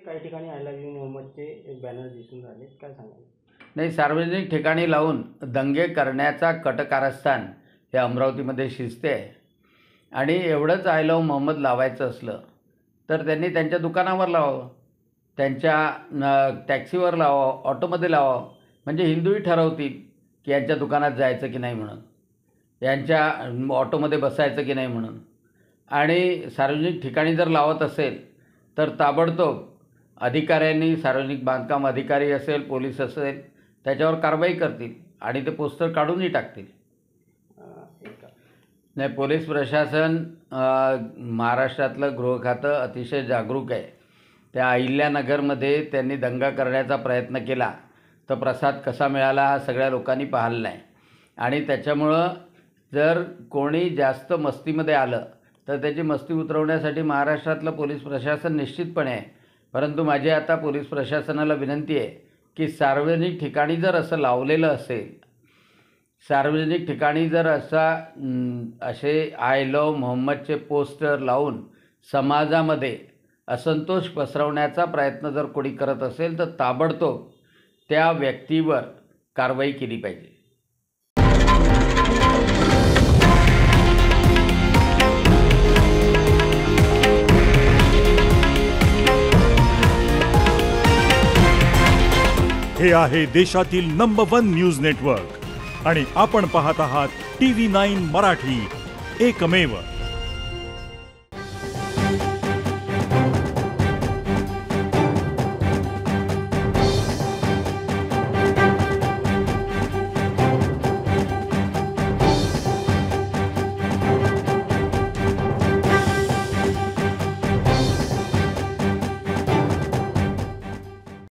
काही ठिकाणी I love you मोहम्मदचे बॅनर दिसून राहिले, काय सांगाल? नाही, सार्वजनिक ठिकाणी लावून दंगे करण्याचा कट कारस्थान हे अमरावतीमध्ये शिजते आहे. आणि एवढंच आय लव्ह मोहम्मद लावायचं असलं तर त्यांनी त्यांच्या दुकानावर लावावं, त्यांच्या टॅक्सीवर लावावं, ऑटोमध्ये लावावं. म्हणजे हिंदूही ठरवतील की यांच्या दुकानात जायचं की नाही म्हणून, यांच्या ऑटोमध्ये बसायचं की नाही म्हणून. आणि सार्वजनिक ठिकाणी जर लावत असेल तर ताबडतोब अधिकाऱ्यांनी, सार्वजनिक बांधकाम अधिकारी असेल, पोलीस असेल, त्याच्यावर कारवाई करतील आणि ते पोस्टर काढूनही टाकतील. नाही, पोलीस प्रशासन महाराष्ट्रातलं गृह खातं अतिशय जागरूक आहे. त्या अहिल्यानगरमध्ये त्यांनी दंगा करण्याचा प्रयत्न केला तर प्रसाद कसा मिळाला हा सगळ्या लोकांनी पाहिला आहे. आणि त्याच्यामुळं जर कोणी जास्त मस्तीमध्ये आलं तर त्याची मस्ती उतरवण्यासाठी महाराष्ट्रातलं पोलीस प्रशासन निश्चितपणे आहे. परंतु माझी आता पोलीस प्रशासनाला विनंती आहे की सार्वजनिक ठिकाणी जर असं लावलेलं असेल, सार्वजनिक ठिकाणी जर असे आय लव्ह मोहम्मदचे पोस्टर लावून समाजामध्ये असंतोष पसरवण्याचा प्रयत्न जर कोणी करत असेल तर ताबडतोब त्या व्यक्तीवर कारवाई केली पाहिजे. हे आहे देशातील नंबर 1 न्यूज नेटवर्क आणि आपण पाहत आहात TV9 मराठी, एकमेव.